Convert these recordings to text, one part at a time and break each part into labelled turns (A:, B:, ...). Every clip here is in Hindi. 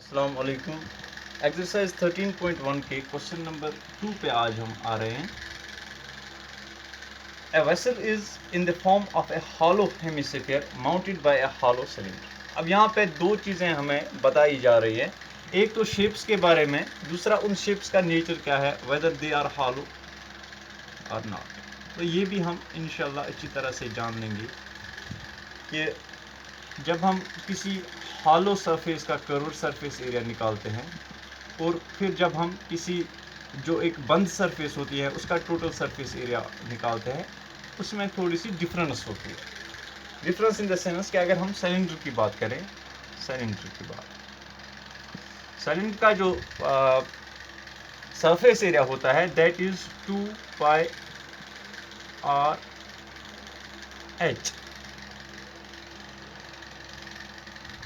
A: अस्सलाम वालेकुम। एक्सरसाइज 13.1 के क्वेश्चन नंबर 2 पे आज हम आ रहे हैं। A vessel is in the form of a hollow hemisphere mounted by a hollow cylinder। अब यहाँ पे दो चीज़ें हमें बताई जा रही है, एक तो शेप्स के बारे में, दूसरा उन शेप्स का नेचर क्या है, वेदर दे आर hollow और नॉट। तो ये भी हम इंशाल्लाह अच्छी तरह से जान लेंगे कि जब हम किसी हॉलो सरफेस का कर्व सरफेस एरिया निकालते हैं और फिर जब हम किसी जो एक बंद सरफेस होती है उसका टोटल सरफेस एरिया निकालते हैं, उसमें थोड़ी सी डिफरेंस होती है। डिफरेंस इन द सेंस कि अगर हम सिलेंडर की बात करें, सिलेंडर का जो सरफेस एरिया होता है that is 2 pi R H.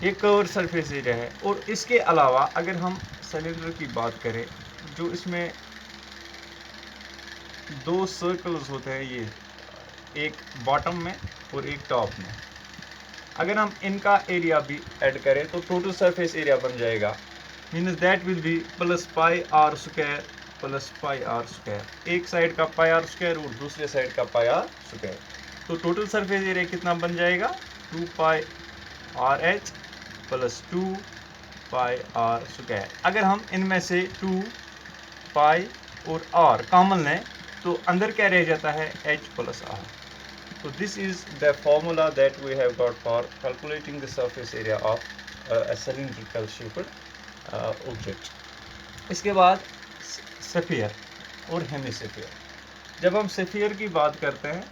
A: ये कर्व सरफेस एरिया है। और इसके अलावा अगर हम सिलेंडर की बात करें, जो इसमें दो सर्कल्स होते हैं, ये एक बॉटम में और एक टॉप में, अगर हम इनका एरिया भी ऐड करें तो टोटल सरफेस एरिया बन जाएगा, means that will be plus pi R square plus pi R square. एक साइड का पाई आर स्क्वायर और दूसरे साइड का पाई आर स्क्वायर। तो टोटल सरफेस एरिया कितना बन जाएगा, 2 pi R H plus 2 pi R square. अगर हम इनमें से 2 पाई और आर कॉमन लें तो अंदर क्या रह जाता है, h plus R. So this is the formula that we have got for calculating the surface area of a cylindrical shaped object. इसके बाद स्फीयर और हेमिस्फीयर। जब हम स्फीयर की बात करते हैं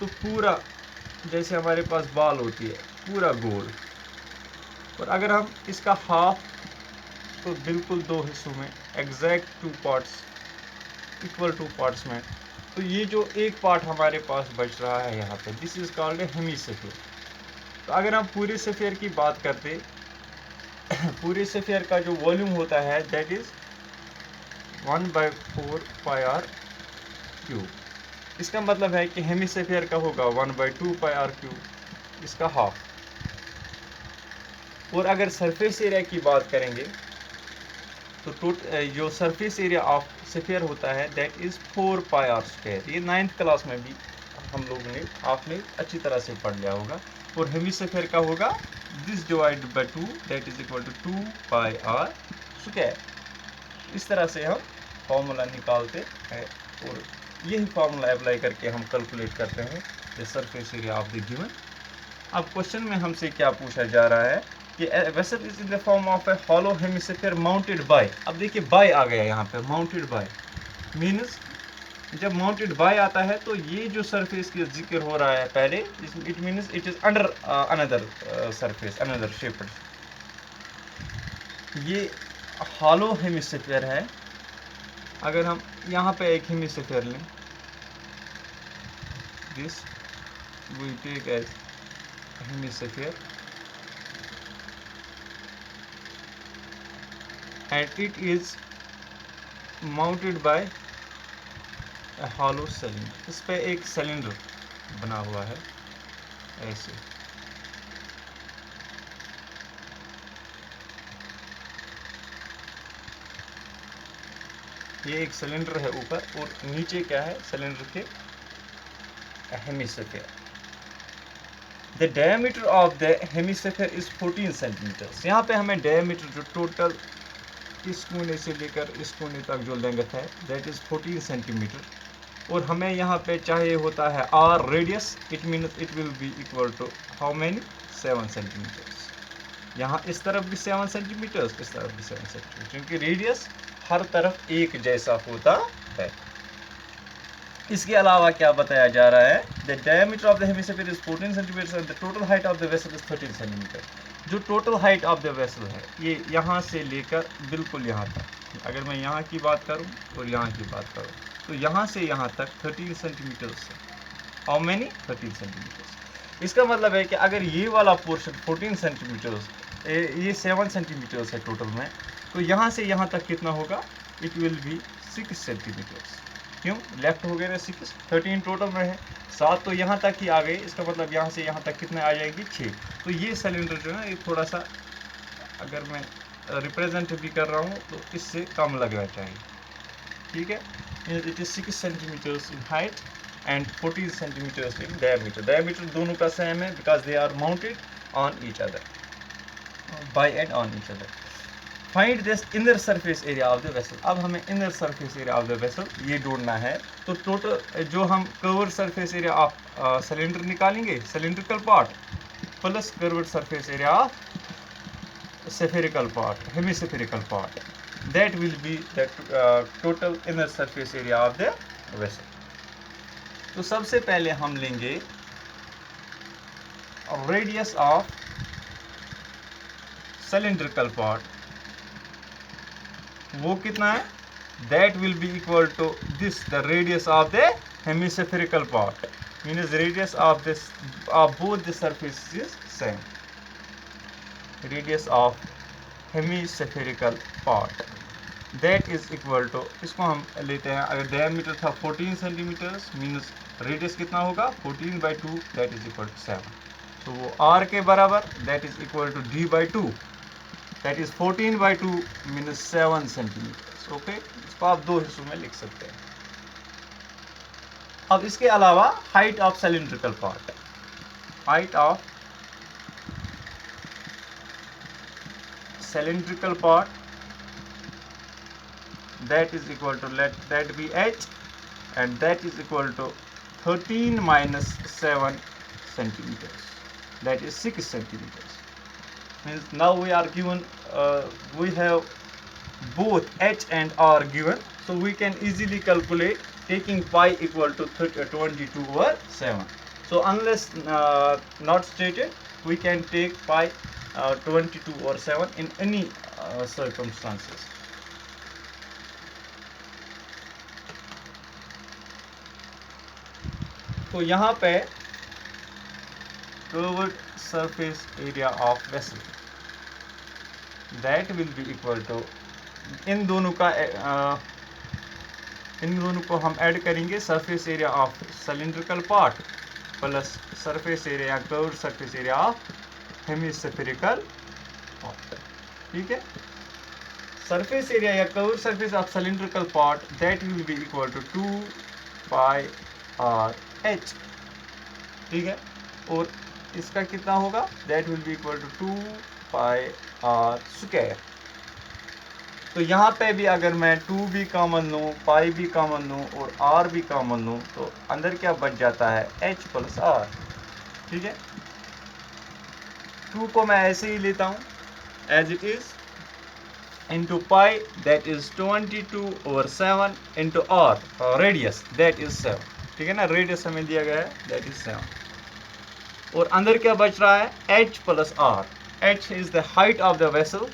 A: तो पूरा जैसे हमारे पास बॉल होती है पूरा गोल, और अगर हम इसका हाफ तो बिल्कुल दो हिस्सों में एग्जैक्ट 2 पार्ट्स इक्वल 2 पार्ट्स में, तो ये जो एक पार्ट हमारे पास बच रहा है यहाँ पे, this is called a hemisphere. तो अगर हम पूरे स्फीयर की बात करते, पूरे स्फीयर का जो वॉल्यूम होता है that is 1/4 pi R cube. इसका मतलब है कि हेमिस्फीयर का होगा 1/2 पाई आर क्यूब, इसका हाफ। और अगर सरफेस एरिया की बात करेंगे तो जो सरफेस एरिया ऑफ स्फीयर होता है that is 4 pi R square. ये 9th क्लास में भी हम लोगों ने आपने अच्छी तरह से पढ़ लिया होगा। और हेमिस्फीयर का होगा this divided by 2 that is equal to 2 pi R square. इस तरह से हम फार्मूला निकालते हैं और यही फार्मूला अप्लाई करके हम कैलकुलेट करते हैं the surface area of the given. अब क्वेश्चन में हमसे क्या पूछा जा रहा है कि vessel is in the form of a hollow hemisphere mounted by. अब देखिए बाय आ गया यहाँ पे, माउंटेड बाय मीन्स जब माउंटेड बाय आता है तो ये जो सरफेस की जिक्र हो रहा है पहले, it means it is under another surface another shaped. ये हॉलो हेमिस्फीयर है। अगर हम यहाँ पे एक हेमिस्फीयर लें, this we take as hemisphere and it is mounted by a hollow cylinder। इस पे एक सिलेंडर बना हुआ है ऐसे। ये एक सिलेंडर है ऊपर और नीचे क्या है सिलेंडर के hemisphere. The diameter of the hemisphere is 14 centimetre. यहाँ पे हमें डायमीटर जो टोटल इस कोने से लेकर इस कोने तक जो लेंथ है दैट इज 14 सेंटीमीटर। और हमें यहाँ पे चाहिए होता है R radius, it means it will be equal to how many 7 centimetres. यहाँ इस तरफ भी 7 सेंटीमीटर्स, इस तरफ भी 7 सेंटीमीटर, क्योंकि रेडियस हर तरफ एक जैसा होता है। इसके अलावा क्या बताया जा रहा है, the diameter of the hemisphere is 14 centimetre and the total height of the vessel is 13 centimetre. जो total height of the vessel है ये यहाँ से लेकर बिल्कुल यहाँ तक, अगर मैं यहाँ की बात करूँ और यहाँ की बात करूँ तो यहाँ से यहाँ तक 13 सेंटीमीटर है। How many 13 centimetre. इसका मतलब है कि अगर ये वाला पोर्शन 14 सेंटीमीटर, ये 7 सेंटीमीटर है टोटल में, तो यहाँ से यहाँ तक कितना होगा, इट विल बी 6 सेंटीमीटर। क्यों, लेफ्ट हो गए ना 6, 13 टोटल में है, 7 तो यहाँ तक ही आ गए। इसका मतलब यहाँ से यहाँ तक कितने आ जाएगी 6। तो ये सिलेंडर जो है ये थोड़ा सा अगर मैं रिप्रेजेंट भी कर रहा हूँ तो इससे कम लगना चाहिए, ठीक है। It is 6 centimetres in height and 14 centimetres in diameter. Diameter दोनों का सेम है because they are mounted on each other, by and on each other. Find this inner surface area of the vessel. अब हमें inner surface area of the vessel ये ढूंढना है। तो टोटल जो हम curved surface area of cylinder निकालेंगे, cylindrical part plus curved surface area of spherical part, hemispherical part, that will be the total inner surface area of the vessel. तो सबसे पहले हम लेंगे radius of cylindrical part, वो कितना है, that will be equal to this, the radius of the hemispherical part, means radius of this of both the surfaces is same. Radius of hemispherical part that is equal to, इसको हम लेते हैं, अगर diameter था 14 सेंटीमीटर्स मीन्स रेडियस कितना होगा 14/2, that is equal to 7. तो वो r के बराबर, that is equal to d/2, that is 14/2 means 7 centimetres. Okay, इसको आप दो हिस्सों में लिख सकते हैं। अब इसके अलावा height of cylindrical part, height of cylindrical part, that is equal to, let that be h, and that is equal to 13 minus 7 centimeters, that is 6 centimeters. Means now we are given, we have both h and r given, so we can easily calculate taking pi equal to 22/7. So unless not stated, we can take pi 22/7 in any circumstances. तो यहाँ पे curved surface area of vessel, that will be equal to, इन दोनों को हम ऐड करेंगे, surface area of cylindrical part plus surface area, curved surface area of hemispherical part, ठीक है। सरफेस एरिया या curved surface of cylindrical part, that will be equal to 2 pi R H, ठीक है। और इसका कितना होगा, that will be equal to 2 pi R square. तो यहाँ पे भी अगर मैं 2 भी कॉमन लूँ, पाई भी कॉमन लूँ और आर भी कॉमन लूँ, तो अंदर क्या बच जाता है, एच प्लस आर, ठीक है। 2 को मैं ऐसे ही लेता हूँ as it is, into pi, that is 22/7 into R, radius that is 7, ठीक है ना, रेडियस हमें दिया गया है, दैट इज 7। और अंदर क्या बच रहा है, h plus R. h is the height of the vessel,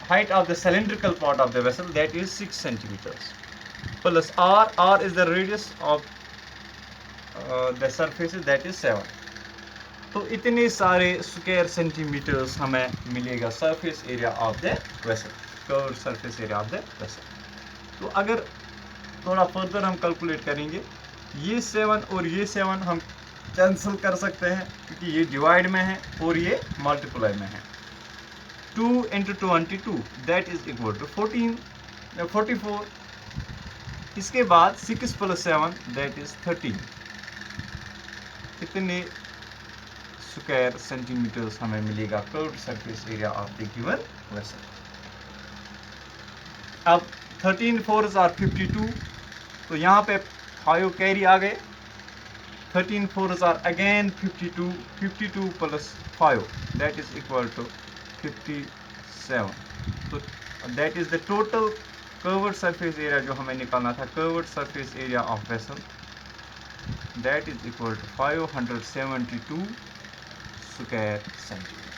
A: height of the cylindrical part of the vessel, that is 6 centimeters, plus r is the radius of the surfaces, that is 7. तो इतने सारे स्क्वायर सेंटीमीटर्स हमें मिलेगा surface area of the vessel, curved surface area of the vessel. तो अगर थोड़ा फर्दर हम कैलकुलेट करेंगे, ये 7 और ये 7 हम कैंसिल कर सकते हैं क्योंकि ये डिवाइड में है और ये मल्टीप्लाई में है। 2 into 22, that is equal to 44। इसके बाद 6 plus 7, that is 13। इतने स्क्वायर सेंटीमीटर्स हमें मिलेगा curved surface area of the given vessel. अब 13 4s are 52, तो यहाँ पे 5 कैरी आ गए, 13 4s are again 52, 52 plus 5, that is equal to 57। तो that is the total curved surface area जो हमें निकालना था, curved surface area of vessel, that is equal to 572 square centimetre.